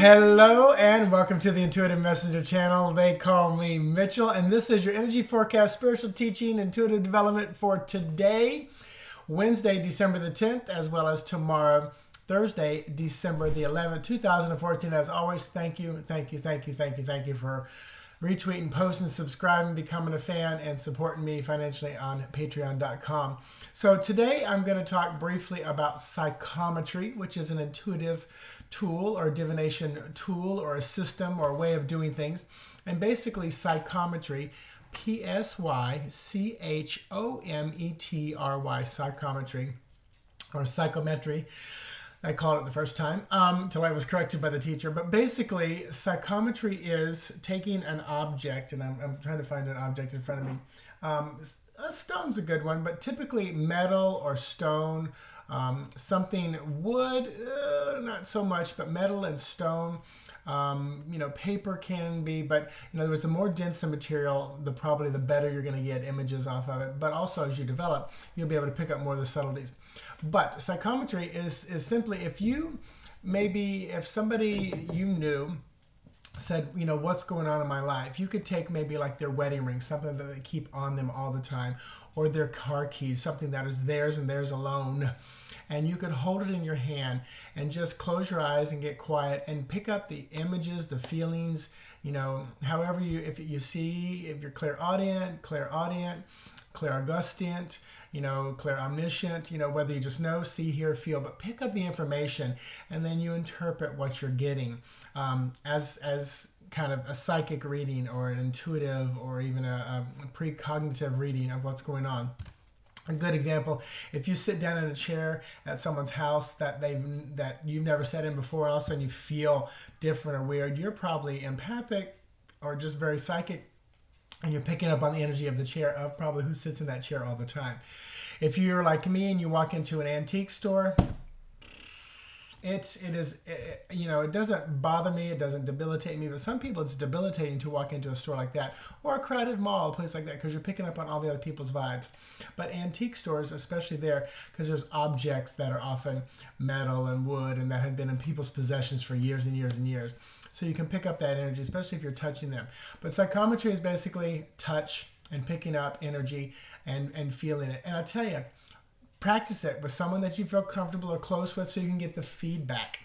Hello and welcome to the Intuitive Messenger channel. They call me Mitchell, and this is your energy forecast, spiritual teaching, intuitive development for today, Wednesday, December the 10th, as well as tomorrow, Thursday, December the 11th, 2014. As always, thank you for retweeting, posting, subscribing, becoming a fan, and supporting me financially on patreon.com. So today I'm going to talk briefly about psychometry, which is an intuitive tool or divination tool or a system or a way of doing things. And basically psychometry, Psychometry, psychometry or psychometry, I called it the first time until I was corrected by the teacher. But basically, psychometry is taking an object, and I'm trying to find an object in front of me. A stone's a good one, but typically metal or stone, something wood, not so much, but metal and stone. Paper can be, but in other words, the more dense the material, probably the better you're going to get images off of it. But also, as you develop, you'll be able to pick up more of the subtleties. But psychometry is simply if somebody you knew said, what's going on in my life, you could take maybe like their wedding ring, something that they keep on them all the time, or their car keys, something that is theirs and theirs alone. And you could hold it in your hand and just close your eyes and get quiet and pick up the images, the feelings, however if you're clairaudient, clairaugustient, clairomniscient, whether you just know, see, hear, feel, but pick up the information and then you interpret what you're getting as kind of a psychic reading or an intuitive or even a precognitive reading of what's going on. A good example, if you sit down in a chair at someone's house that you've never sat in before, and all of a sudden you feel different or weird, you're probably empathic or just very psychic, and you're picking up on the energy of the chair, of probably who sits in that chair all the time. If you're like me and you walk into an antique store, it doesn't bother me, it doesn't debilitate me, but some people it's debilitating to walk into a store like that, or a crowded mall, a place like that, because you're picking up on all the other people's vibes. But antique stores, especially there, because there's objects that are often metal and wood and that have been in people's possessions for years and years and years. So you can pick up that energy, especially if you're touching them. But psychometry is basically touch and picking up energy and feeling it. And I tell you, practice it with someone that you feel comfortable or close with so you can get the feedback.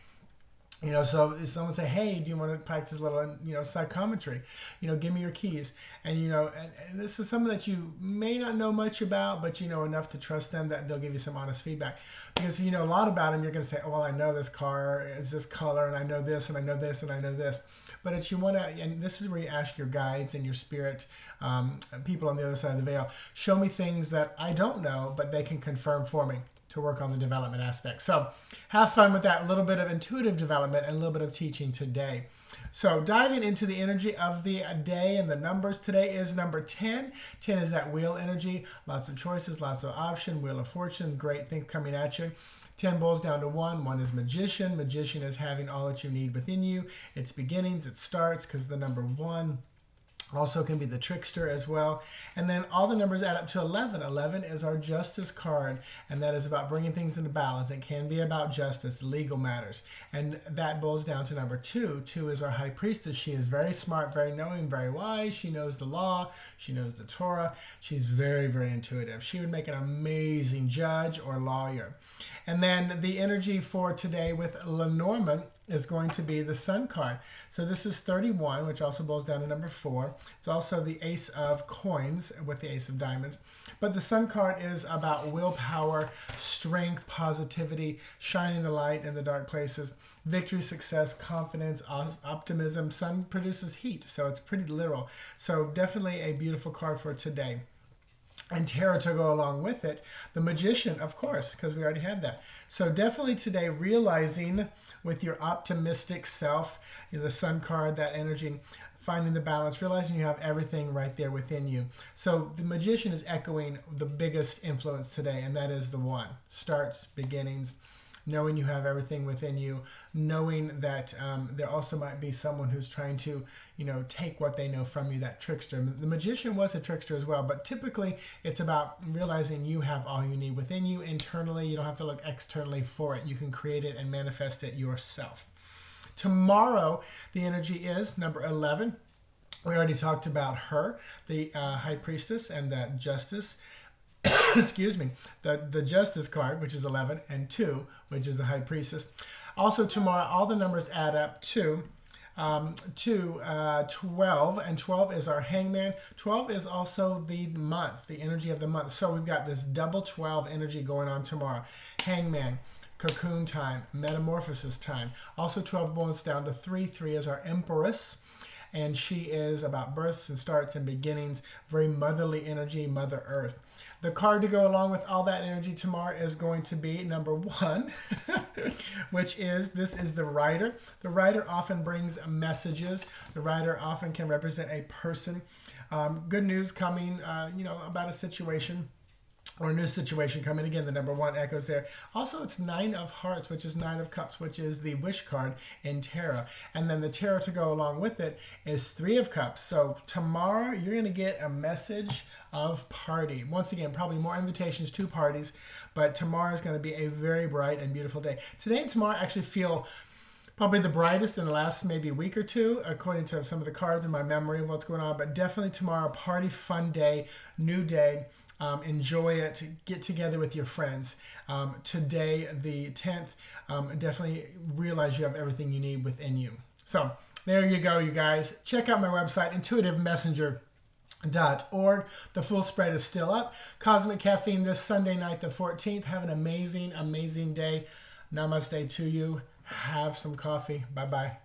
So if someone say, hey, do you want to practice a little, psychometry? Give me your keys. And, and this is something that you may not know much about, but you know enough to trust them that they'll give you some honest feedback. Because if you know a lot about them, you're going to say, oh, well, I know this car is this color, and I know this, and I know this, and I know this. But it's and this is where you ask your guides and your spirit, people on the other side of the veil, show me things that I don't know, but they can confirm for me, to work on the development aspect. So have fun with that. A little bit of intuitive development and a little bit of teaching today. So diving into the energy of the day and the numbers today is number 10. 10 is that wheel energy. Lots of choices, lots of options. Wheel of fortune, great things coming at you. 10 boils down to 1. 1 is magician. Magician is having all that you need within you. It's beginnings, it starts, because the number 1 also can be the trickster as well. And then all the numbers add up to 11. 11 is our justice card, and that is about bringing things into balance. It can be about justice, legal matters. And that boils down to number 2. 2 is our high priestess. She is very smart, very knowing, very wise. She knows the law. She knows the Torah. She's very, very intuitive. She would make an amazing judge or lawyer. And then the energy for today with Lenormand is going to be the Sun card. So this is 31, which also boils down to number 4. It's also the Ace of Coins with the Ace of Diamonds. But the Sun card is about willpower, strength, positivity, shining the light in the dark places, victory, success, confidence, optimism. Sun produces heat, so it's pretty literal. So definitely a beautiful card for today. And tarot to go along with it, the magician, of course, because we already had that. So definitely today, realizing with your optimistic self, the Sun card, that energy, finding the balance, realizing you have everything right there within you. So the magician is echoing the biggest influence today, and that is the 1. Starts, beginnings, knowing you have everything within you, knowing that there also might be someone who's trying to, take what they know from you, that trickster. The magician was a trickster as well, but typically it's about realizing you have all you need within you internally. You don't have to look externally for it. You can create it and manifest it yourself. Tomorrow, the energy is number 11. We already talked about her, the High Priestess, and that Justice. Excuse me, the Justice card, which is 11, and 2, which is the High Priestess. Also tomorrow, all the numbers add up to 12, and 12 is our Hangman. 12 is also the month, the energy of the month. So we've got this double 12 energy going on tomorrow. Hangman, cocoon time, metamorphosis time. Also 12 boils down to 3. 3 is our Empress, and she is about births and starts and beginnings, very motherly energy, Mother Earth. The card to go along with all that energy tomorrow is going to be number 1, which is, this is the Rider. The Rider often brings messages. The Rider often can represent a person. Good news coming, about a situation or a new situation coming. Again, the number 1 echoes there. Also, it's 9 of Hearts, which is 9 of Cups, which is the Wish card in Tarot. And then the Tarot to go along with it is 3 of Cups. So tomorrow, you're going to get a message of party. Once again, probably more invitations to parties, but tomorrow is going to be a very bright and beautiful day. Today and tomorrow actually feel probably the brightest in the last maybe week or two, according to some of the cards in my memory of what's going on. But definitely tomorrow, party, fun day, new day. Enjoy it. Get together with your friends. Today, the 10th, definitely realize you have everything you need within you. So there you go, you guys. Check out my website, intuitivemessenger.org. The full spread is still up. Cosmic Caffeine this Sunday night, the 14th. Have an amazing, amazing day. Namaste to you. Have some coffee. Bye-bye.